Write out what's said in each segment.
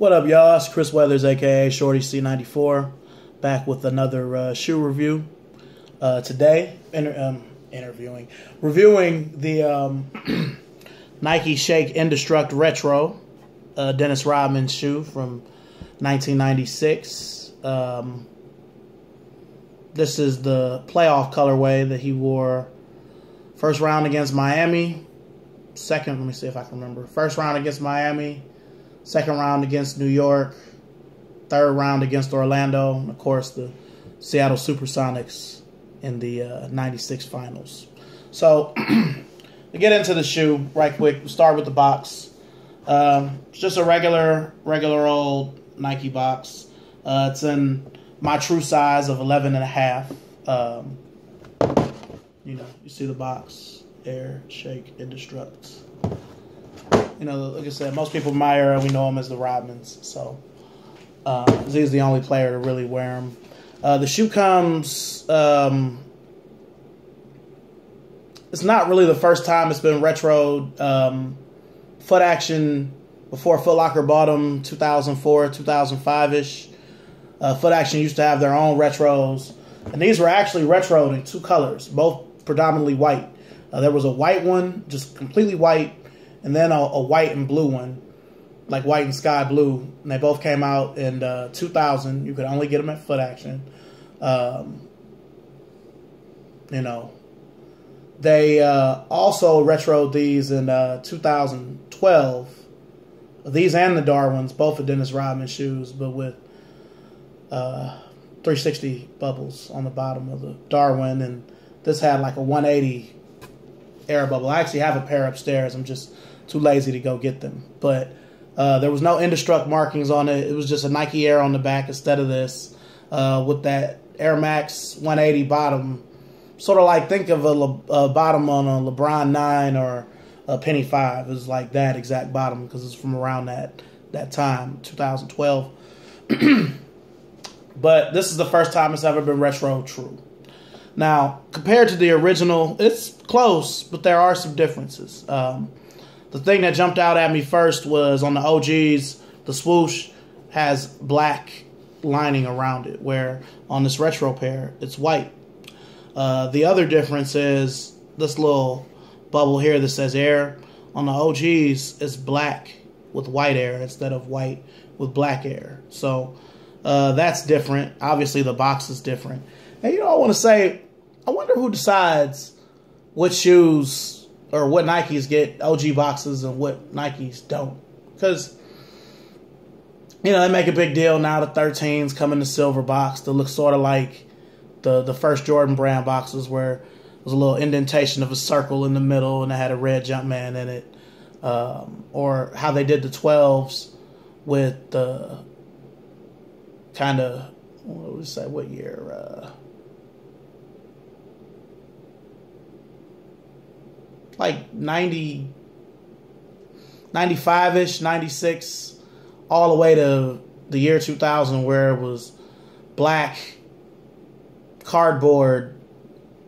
What up, y'all? It's Chris Weathers, aka ShortyC94, back with another shoe review. Today, reviewing the Nike Shake Ndestrukt Retro, Dennis Rodman shoe from 1996. This is the playoff colorway that he wore first round against Miami. Second, let me see if I can remember. First round against Miami. Second round against New York. Third round against Orlando. And, of course, the Seattle Supersonics in the 96 finals. So, to get into the shoe right quick, we'll start with the box. It's just a regular old Nike box. It's in my true size of 11.5. You see the box. Air, Shake, Ndestrukt. Like I said, most people in my era, we know them as the Rodmans. So, he's the only player to really wear them. The shoe comes... it's not really the first time it's been retroed. Foot Action, before Foot Locker bought them, 2004, 2005-ish. Foot Action used to have their own retros. And these were actually retroed in two colors, both predominantly white. There was a white one, just completely white, and then a white and blue one, like white and sky blue. And they both came out in 2000. You could only get them at Foot Action. They also retroed these in 2012. These and the Darwins, both are Dennis Rodman shoes, but with 360 bubbles on the bottom of the Darwin. And this had like a 180 air bubble. I actually have a pair upstairs. I'm just too lazy to go get them. But there was no Ndestrukt markings on it. It was just a Nike Air on the back instead of this, with that Air Max 180 bottom. Sort of like, think of a bottom on a LeBron 9 or a Penny 5. It was like that exact bottom because it's from around that time, 2012. But this is the first time it's ever been retro true. Now, compared to the original, it's close, but there are some differences. The thing that jumped out at me first was on the OGs, the swoosh has black lining around it, where on this retro pair, it's white. The other difference is this little bubble here that says air. On the OGs, it's black with white air instead of white with black air. So that's different. Obviously, the box is different. And I want to say, I wonder who decides what shoes or what Nikes get OG boxes and what Nikes don't. Because, they make a big deal now. The 13s come in the silver box that looks sort of like the first Jordan brand boxes, where there was a little indentation of a circle in the middle and it had a red Jumpman in it. Or how they did the 12s with the kind of, what would we say, what year? Like 90, 95-ish, 96, all the way to the year 2000, where it was black, cardboard,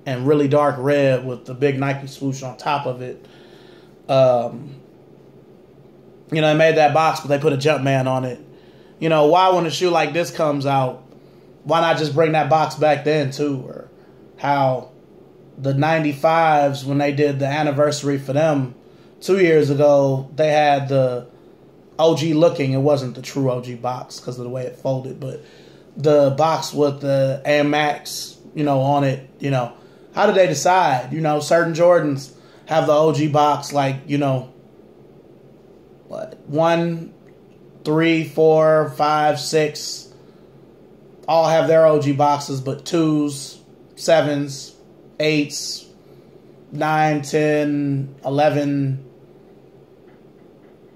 and really dark red with the big Nike swoosh on top of it. They made that box, but they put a Jumpman on it. Why, when a shoe like this comes out, why not just bring that box back then too? Or how the 95s, when they did the anniversary for them 2 years ago, they had the OG looking. It wasn't the true OG box because of the way it folded, but the box with the Air Max, on it. How did they decide? Certain Jordans have the OG box, like, 1, 3, 4, 5, 6, all have their OG boxes, but 2s, 7s, 8s, 9, 10, 11,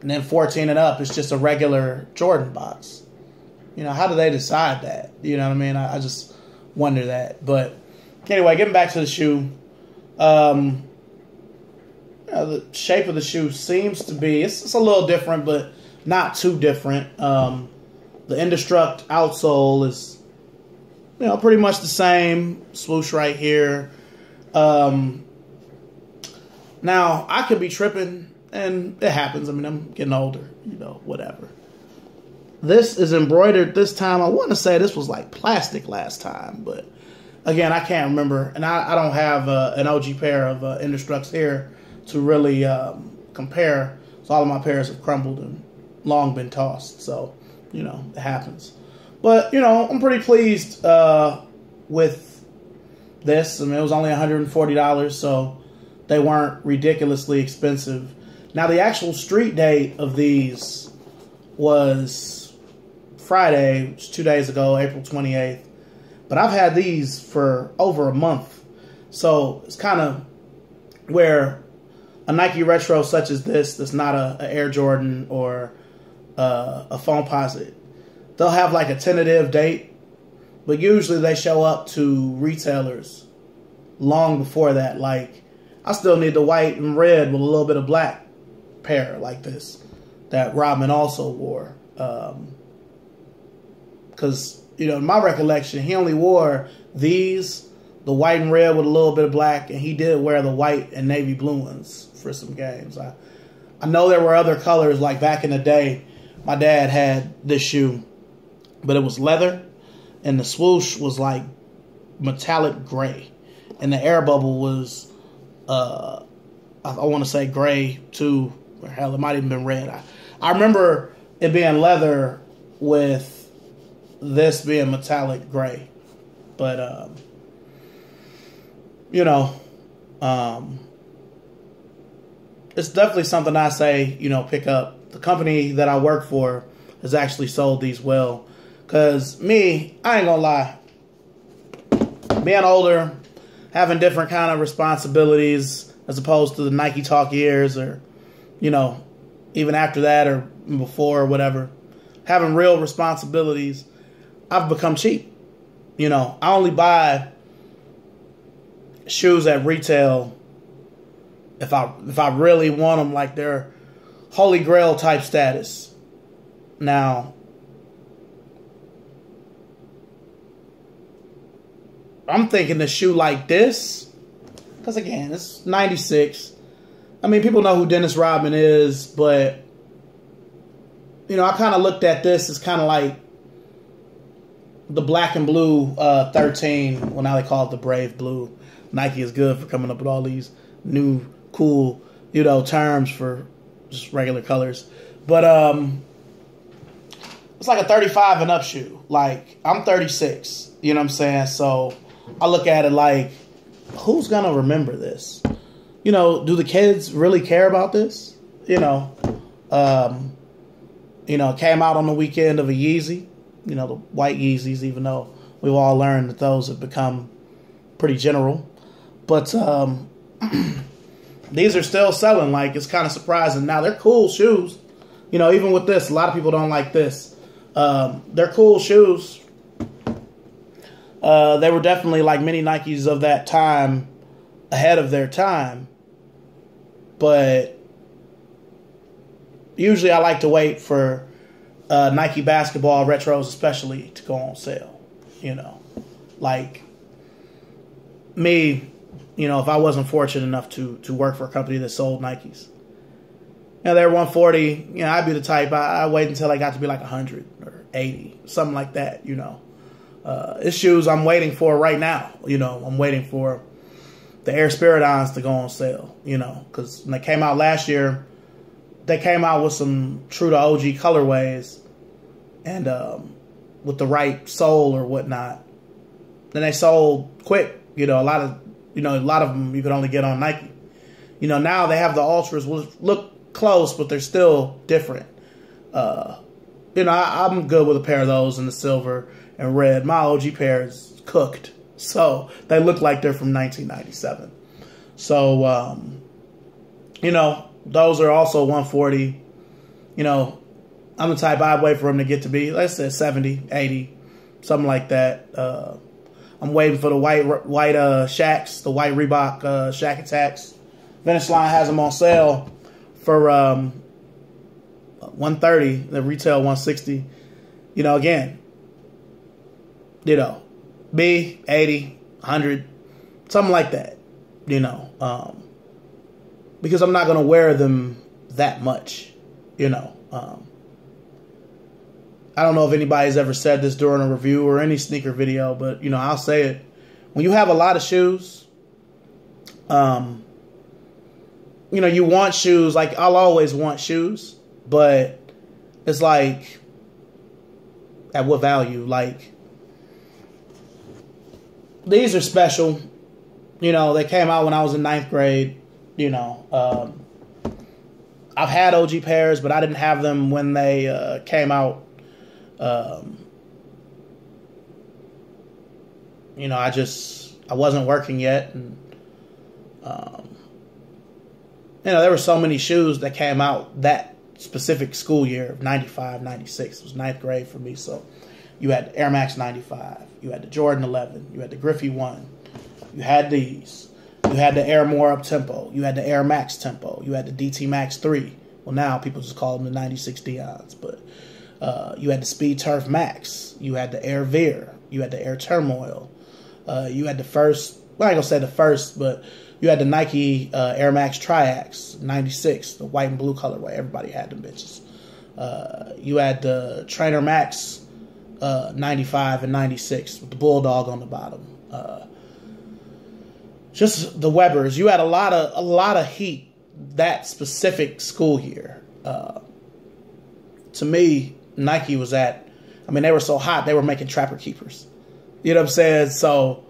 and then 14 and up, it's just a regular Jordan box. How do they decide that? You know what I mean? I just wonder that. But anyway, getting back to the shoe. The shape of the shoe seems to be, it's a little different, but not too different. The Ndestrukt outsole is, pretty much the same. Swoosh right here. Now, I could be tripping, and it happens. I mean, I'm getting older, whatever. This is embroidered this time. I want to say this was like plastic last time, but again, I can't remember. And I don't have an OG pair of Ndestrukts here to really compare. So all of my pairs have crumbled and long been tossed. So, you know, it happens. But, you know, I'm pretty pleased with this. I mean, it was only $140, so they weren't ridiculously expensive. Now, the actual street date of these was Friday, which is 2 days ago, April 28th. But I've had these for over a month. So it's kind of where a Nike retro such as this, that's not a Air Jordan or a Foamposite, they'll have like a tentative date, but usually they show up to retailers long before that. Like, I still need the white and red with a little bit of black pair like this that Rodman also wore. Because, you know, in my recollection, he only wore these, the white and red with a little bit of black, and he did wear the white and navy blue ones for some games. I know there were other colors, like back in the day, my dad had this shoe, but it was leather, and the swoosh was like metallic gray, and the air bubble was, I want to say gray too, or hell, it might have even been red. I remember it being leather with this being metallic gray, but you know, it's definitely something I say, you know, pick up. The company that I work for has actually sold these well, because me, I ain't gonna lie, being older, having different kind of responsibilities as opposed to the Nike Talk years, or, you know, even after that or before or whatever, having real responsibilities, I've become cheap. You know, I only buy shoes at retail if I really want them, like they're holy grail type status. Now, I'm thinking a shoe like this, because again, it's 96. I mean, people know who Dennis Rodman is, but, you know, I kind of looked at this as kind of like the black and blue 13. Well, now they call it the Brave Blue. Nike is good for coming up with all these new, cool, you know, terms for just regular colors. But it's like a 35 and up shoe. Like, I'm 36. You know what I'm saying? So I look at it like, who's going to remember this? You know, do the kids really care about this? You know, it came out on the weekend of a Yeezy. You know, the white Yeezys, even though we've all learned that those have become pretty general. But these are still selling. Like, it's kind of surprising. Now, they're cool shoes. You know, even with this, a lot of people don't like this. They're cool shoes. They were definitely like mini Nikes of that time, ahead of their time. But usually I like to wait for Nike basketball retros especially to go on sale. You know, like me, you know, if I wasn't fortunate enough to work for a company that sold Nikes, you know, they're 140, you know, I'd be the type, I wait until they got to be like 100 or 80, something like that, you know. It's shoes I'm waiting for right now. You know, I'm waiting for the Air Spiridons to go on sale, you know, because when they came out last year, they came out with some true to OG colorways and with the right sole or whatnot. Then they sold quick. You know, a lot of them you could only get on Nike. You know, now they have the Ultras, which look close, but they're still different. You know, I'm good with a pair of those in the silver and red. My OG pair is cooked, so they look like they're from 1997. So, you know, those are also 140. You know, I'm the type I'd wait for them to get to be, let's say 70, 80, something like that. I'm waiting for the white Shaqs, the white Reebok Shaq Attacks. Finish Line has them on sale for $130. The retail $160. You know, again, you know, B, 80, 100, something like that, you know, because I'm not going to wear them that much, you know. I don't know if anybody's ever said this during a review or any sneaker video, but, you know, I'll say it. When you have a lot of shoes, you know, you want shoes. Like, I'll always want shoes, but it's like, at what value? Like, these are special. You know, they came out when I was in 9th grade. You know, I've had OG pairs, but I didn't have them when they came out. You know, I wasn't working yet. And, you know, there were so many shoes that came out that specific school year of 95, 96. It was 9th grade for me. So you had the Air Max 95. You had the Jordan 11. You had the Griffey 1. You had these. You had the Air More Up Tempo. You had the Air Max Tempo. You had the DT Max 3. Well, now people just call them the 96 Dions. But you had the Speed Turf Max. You had the Air Veer. You had the Air Turmoil. You had the first, well, I ain't going to say the first, but you had the Nike Air Max Triax 96, the white and blue colorway. Everybody had them bitches. You had the Trainer Max 95 and 96 with the Bulldog on the bottom. Just the Webbers. You had a lot of heat that specific school year. To me, Nike was at, I mean, they were so hot, they were making Trapper Keepers. You know what I'm saying? So,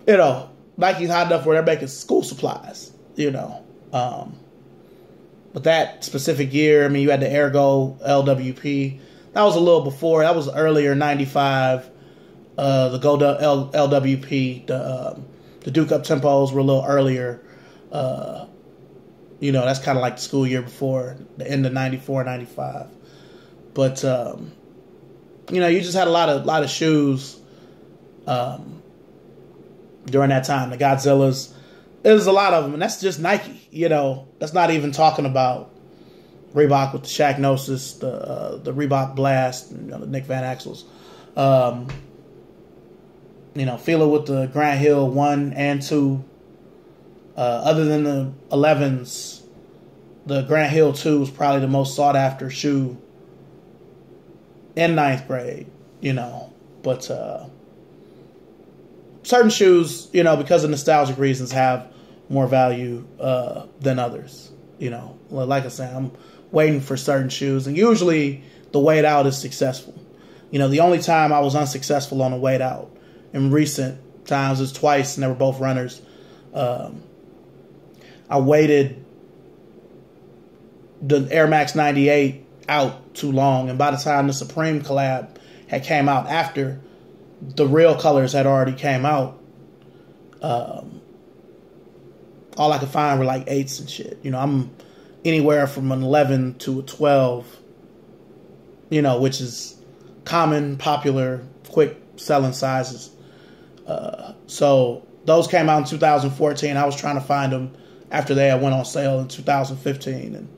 you know, Nike's hot enough where they're making school supplies, you know. But that specific year, I mean, you had the Ergo LWP. That was a little before. That was earlier, 95. The Gold LWP, the Duke Up Tempos were a little earlier. You know, that's kind of like the school year before, the end of 94, 95. But, you know, you just had a lot of shoes during that time. The Godzillas, there's a lot of them, and that's just Nike. You know, that's not even talking about Reebok with the Shaq Gnosis, the Reebok Blast, you know, the Nick Van Axels. You know, Fila with the Grant Hill 1 and 2. Other than the 11s, the Grant Hill 2 was probably the most sought after shoe in 9th grade, you know. But certain shoes, you know, because of nostalgic reasons, have more value than others, you know. Like I said, I'm waiting for certain shoes, and usually the wait out is successful. You know, the only time I was unsuccessful on a wait out in recent times is twice, and they were both runners. I waited the Air Max 98 out too long, and by the time the Supreme collab had came out, after the real colors had already came out, all I could find were like 8s and shit. You know, I'm anywhere from an 11 to a 12, you know, which is common, popular, quick selling sizes. So those came out in 2014. I was trying to find them after they had went on sale in 2015, and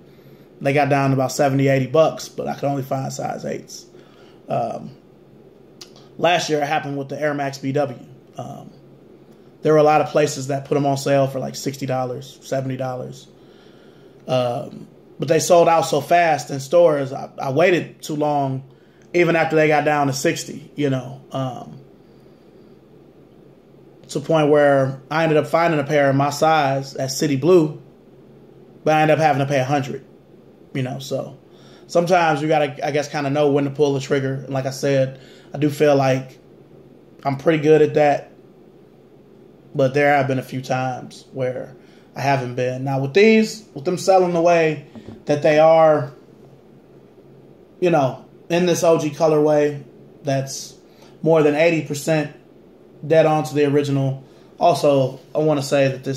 they got down to about $70-80, but I could only find size 8s. Last year it happened with the Air Max BW. There were a lot of places that put them on sale for like $60, $70. But they sold out so fast in stores. I waited too long, even after they got down to 60, you know. To the point where I ended up finding a pair of my size at City Blue, but I ended up having to pay $100, you know. So sometimes you gotta, I guess, kind of know when to pull the trigger. And like I said, I do feel like I'm pretty good at that, but there have been a few times where I haven't been. Now with these, with them selling the way that they are, you know, in this OG colorway, that's more than 80% dead on to the original. Also, I want to say that the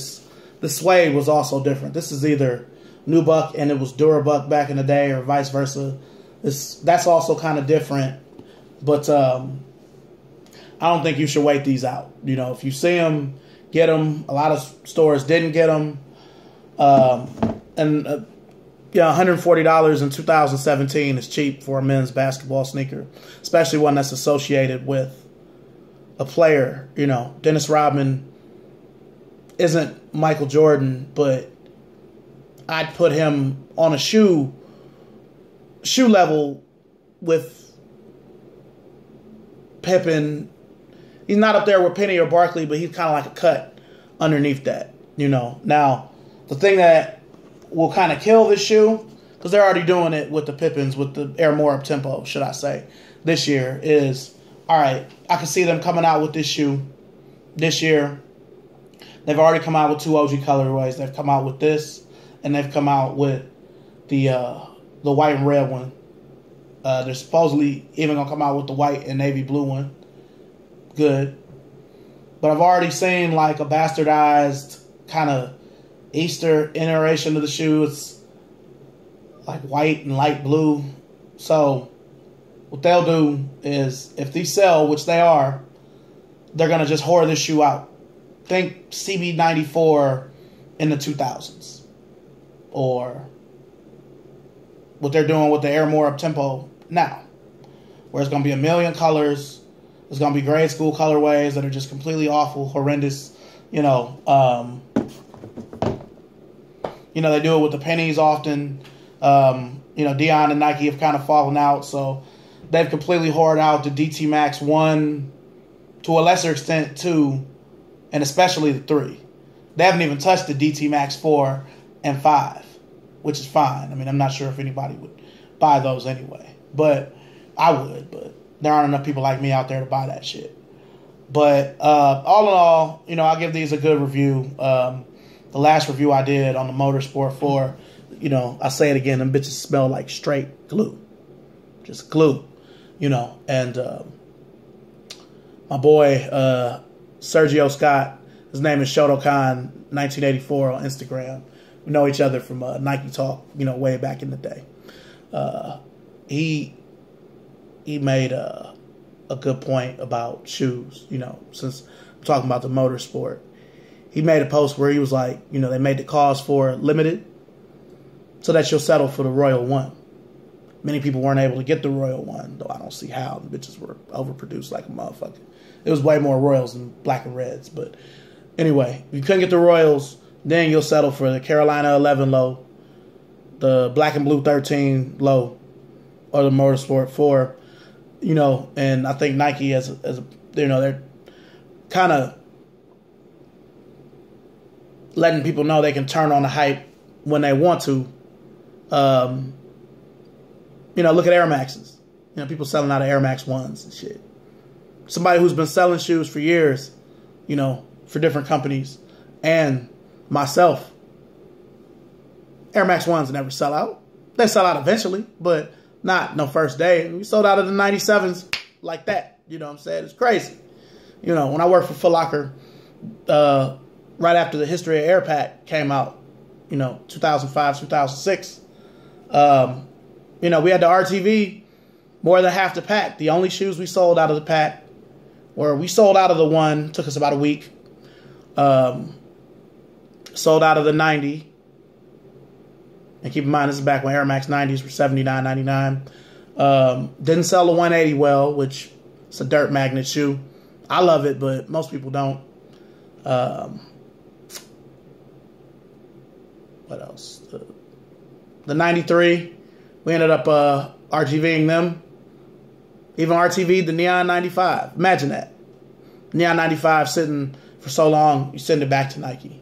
suede was also different. This is either Nubuck and it was Durabuck back in the day, or vice versa. That's also kind of different. But I don't think you should wait these out. You know, if you see them, get them. A lot of stores didn't get them. And yeah, $140 in 2017 is cheap for a men's basketball sneaker, especially one that's associated with a player. You know, Dennis Rodman isn't Michael Jordan, but I'd put him on a shoe level with Pippen. He's not up there with Penny or Barkley, but he's kind of like a cut underneath that, you know. Now, the thing that will kind of kill this shoe, because they're already doing it with the Pippins, with the Air More Up Tempo, should I say, this year, is, all right, I can see them coming out with this shoe this year. They've already come out with 2 OG colorways. They've come out with this, and they've come out with the white and red one. They're supposedly even going to come out with the white and navy blue one. Good. But I've already seen like a bastardized kind of Easter iteration of the shoe. It's like white and light blue. So what they'll do is, if these sell, which they are, they're going to just whore this shoe out. Think CB94 in the 2000s. Or what they're doing with the Air More Up Tempo now, where it's going to be a million colors. There's going to be grade school colorways that are just completely awful, horrendous. You know, they do it with the pennies often. Dion and Nike have kind of fallen out, so they've completely whored out the DT Max 1, to a lesser extent 2, and especially the 3. They haven't even touched the DT Max 4 and 5, which is fine. I mean, I'm not sure if anybody would buy those anyway, but I would, but there aren't enough people like me out there to buy that shit. But all in all, I'll give these a good review. The last review I did on the Motorsport 4, I say it again, them bitches smell like straight glue. Just glue, And my boy, Sergio Scott, his name is ShortyC94 on Instagram. We know each other from Nike Talk, way back in the day. He made a good point about shoes, since I'm talking about the Motorsport. He made a post where he was like, they made the cause for limited so that you'll settle for the Royal One. Many people weren't able to get the Royal One, though I don't see how. The bitches were overproduced like a motherfucker. It was way more Royals than black and reds. But anyway, if you couldn't get the Royals, then you'll settle for the Carolina 11 low, the black and blue 13 low, or the Motorsport 4. And I think Nike they're kind of letting people know they can turn on the hype when they want to. Look at Air Maxes. People selling out of Air Max 1s and shit. Somebody who's been selling shoes for years, for different companies, and myself, Air Max 1s never sell out. They sell out eventually, but not no first day. We sold out of the 97s like that. You know what I'm saying? It's crazy. When I worked for Foot Locker, right after the History of Air Pack came out, 2005, 2006, we had the RTV, more than half the pack. The only shoes we sold out of the pack, or we sold out of the 1, took us about a week. Sold out of the 90. And keep in mind, this is back when Air Max 90s were $79.99. Didn't sell the 180 well, which is a dirt magnet shoe. I love it, but most people don't. What else? The 93, we ended up RGVing them. Even RTV'd the Neon 95. Imagine that. Neon 95 sitting for so long, you send it back to Nike.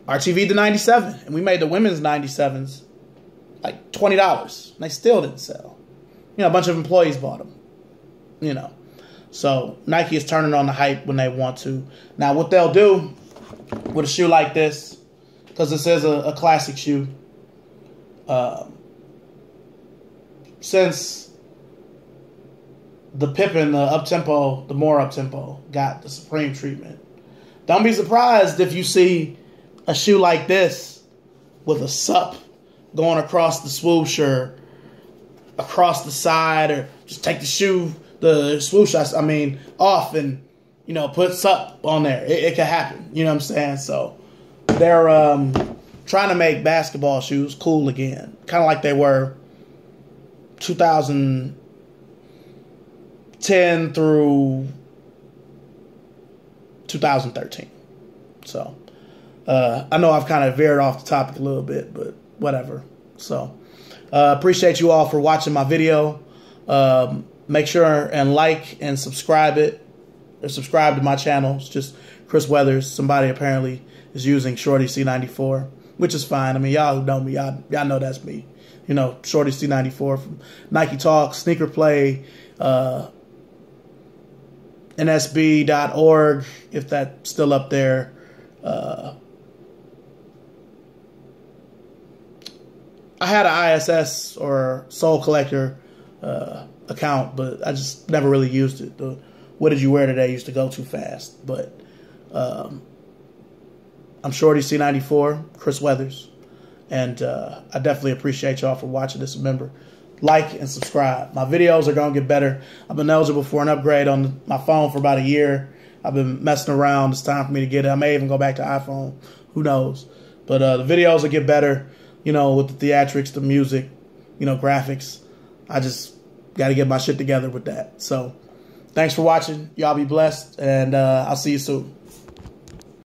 RTV'd the 97, and we made the women's 97s like $20. And they still didn't sell. A bunch of employees bought them. So Nike is turning on the hype when they want to. Now, what they'll do with a shoe like this, because this is a classic shoe, since the Pippen, the up-tempo, the more up-tempo, got the Supreme treatment, don't be surprised if you see a shoe like this with a sup going across the swoosh or across the side, or just take the swoosh, off and, put sup on there. It could happen. You know what I'm saying? So they're trying to make basketball shoes cool again. Kind of like they were 2010 through 2013. So I know I've kind of veered off the topic a little bit, but whatever. So, appreciate you all for watching my video. Make sure and like and subscribe to my channel. It's just Chris Weathers. Somebody apparently is using ShortyC94, which is fine. I mean, y'all who know me, y'all know that's me. You know, ShortyC94 from Nike Talk, Sneaker Play, nsb.org, if that's still up there. I had an ISS or Soul Collector account, but I just never really used it. The "What did you wear today" used to go too fast. But I'm ShortyC94, Chris Weathers, and I definitely appreciate y'all for watching this. Remember, like and subscribe. My videos are going to get better. I've been eligible for an upgrade on my phone for about a year. I've been messing around. It's time for me to get it. I may even go back to iPhone. Who knows? But the videos will get better, you know, with the theatrics, the music, you know, graphics. I just got to get my shit together with that. So, thanks for watching. Y'all be blessed, and I'll see you soon.